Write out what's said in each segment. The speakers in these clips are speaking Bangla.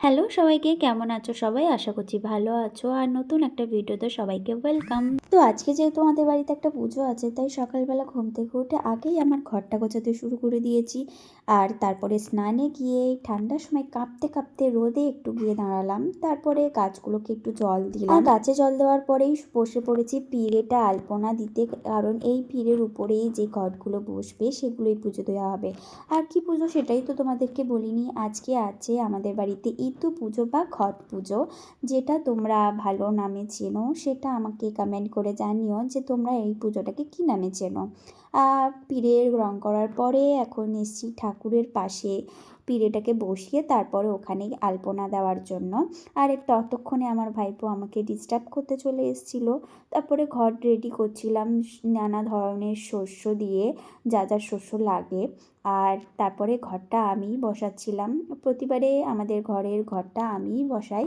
হ্যালো সবাইকে, কেমন আছো সবাই? আশা করছি ভালো আছো। আর নতুন একটা ভিডিওতে সবাইকে ওয়েলকাম। তো আজকে যেহেতু আমাদের বাড়িতে একটা পুজো আছে, তাই সকালবেলা ঘুম থেকে উঠে আগেই আমার ঘরটা গোছাতে শুরু করে দিয়েছি। আর তারপরে স্নানে গিয়ে ঠান্ডার সময় কাঁপতে কাঁপতে রোদে একটু গিয়ে দাঁড়ালাম। তারপরে গাছগুলোকে একটু জল দিলাম। আর গাছে জল দেওয়ার পরেই বসে পড়েছি পিঁড়েটা আলপনা দিতে, কারণ এই পিঁড়ের উপরেই যে ঘটগুলো বসবে সেগুলোই পুজো দেওয়া হবে। আর কি পুজো সেটাই তো তোমাদেরকে বলিনি। আজকে আছে আমাদের বাড়িতে ইতু পুজো বা ঘট পুজো, যেটা তোমরা ভালো নামে চেনো। সেটা আমাকে কমেন্ট করে জানিও যে তোমরা এই পুজোটাকে কী নামে চেনো। পিঁড়ের রং করার পরে এখন এসছি ঠাকুরের পাশে পিঁড়েটাকে বসিয়ে তারপরে ওখানে আলপনা দেওয়ার জন্য। আর ততক্ষণে আমার ভাইপো আমাকে ডিস্টার্ব করতে চলে এসেছিলো। তারপরে ঘট রেডি করছিলাম নানা ধরনের শস্য দিয়ে, যা যা শস্য লাগে। আর তারপরে ঘরটা আমিই বসাচ্ছিলাম। প্রতিবারে আমাদের ঘরের ঘরটা আমিই বসাই,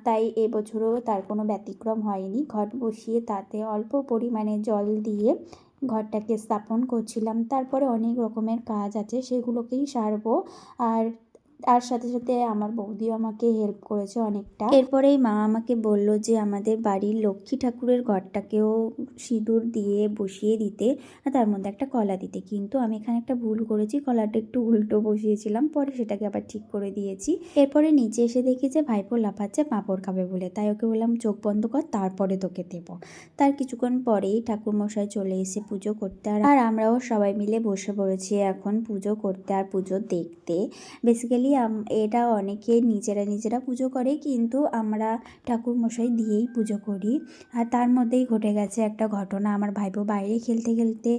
তাই এবছরও তার কোনো ব্যতিক্রম হয়নি। ঘট বসিয়ে তাতে অল্প পরিমাণে জল দিয়ে ঘরটাকে স্থাপন করছিলাম। তারপরে অনেক রকমের কাজ আছে, সেগুলোকেই সারবো। আর তার সাথে সাথে আমার বৌদিও আমাকে হেল্প করেছে অনেকটা। এরপরেই মা আমাকে বলল যে আমাদের বাড়ির লক্ষ্মী ঠাকুরের ঘরটাকেও সিঁদুর দিয়ে বসিয়ে দিতে, তার মধ্যে একটা কলা দিতে। কিন্তু আমি এখানে একটা ভুল করেছি, কলাটা একটু উল্টো বসিয়েছিলাম, পরে সেটাকে আবার ঠিক করে দিয়েছি। এরপরে নিচে এসে দেখি যে ভাইপো লাফাচ্ছে পাঁপড় খাবে বলে, তাই ওকে বললাম চোখ বন্ধ কর, তারপরে তোকে দেবো। তার কিছুক্ষণ পরেই ঠাকুরমশাই চলে এসে পুজো করতে, আর আমরাও সবাই মিলে বসে পড়েছি এখন পুজো করতে আর পুজো দেখতে। বেসিক্যালি এটা অনেকে নিজেরা পুজো করে, কিন্তু আমরা ঠাকুরমশাই দিয়েই পুজো করি। আর তার মধ্যেই ঘটে গেছে একটা ঘটনা। আমার ভাইপো বাইরে খেলতে খেলতে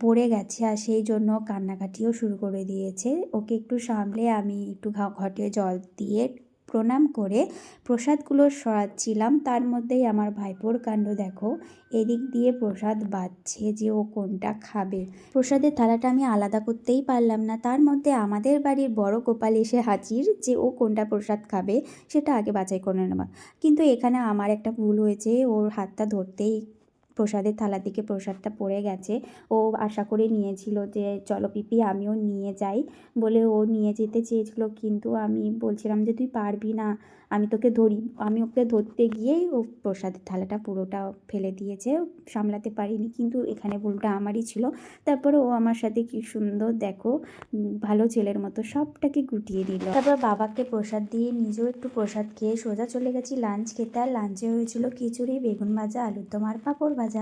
পড়ে গেছে, আর সেই জন্য কান্নাকাটিও শুরু করে দিয়েছে। ওকে একটু সামলে আমি একটু ঘটে জল দিয়ে প্রণাম করে প্রসাদগুলো সরাচ্ছিলাম। তার মধ্যেই আমার ভাইপোর কাণ্ড দেখো, এদিক দিয়ে প্রসাদ বাচ্ছে যে ও কোনটা খাবে। প্রসাদের থালাটা আমি আলাদা করতেই পারলাম না, তার মধ্যে আমাদের বাড়ির বড় গোপাল এসে হাজির যে ও কোনটা প্রসাদ খাবে সেটা আগে বাছাই করে নেওয়া। কিন্তু এখানে আমার একটা ভুল হয়েছে, ওর হাতটা ধরতেই প্রসাদের থালা থেকে প্রসাদটা পড়ে গেছে। ও আশা করে নিয়েছিল যে চলো পিপি আমিও নিয়ে যাই বলে ও নিয়ে যেতে চেয়েছিল, কিন্তু আমি বলছিলাম যে তুই পারবি না, আমি তোকে ধরি। আমি ওকে ধরতে গিয়েই ও প্রসাদের থালাটা পুরোটা ফেলে দিয়েছে, সামলাতে পারিনি। কিন্তু এখানে ভুলটা আমারই ছিল। তারপরে ও আমার সাথে কি সুন্দর দেখো ভালো ছেলের মতো সবটাকে গুটিয়ে দিল। তারপর বাবাকে প্রসাদ দিয়ে নিজেও একটু প্রসাদ খেয়ে সোজা চলে গেছি লাঞ্চ খেতে। আর লাঞ্চে হয়েছিল খিচুড়ি, বেগুন ভাজা, আলুর দম আর পাঁপড় ভাজা।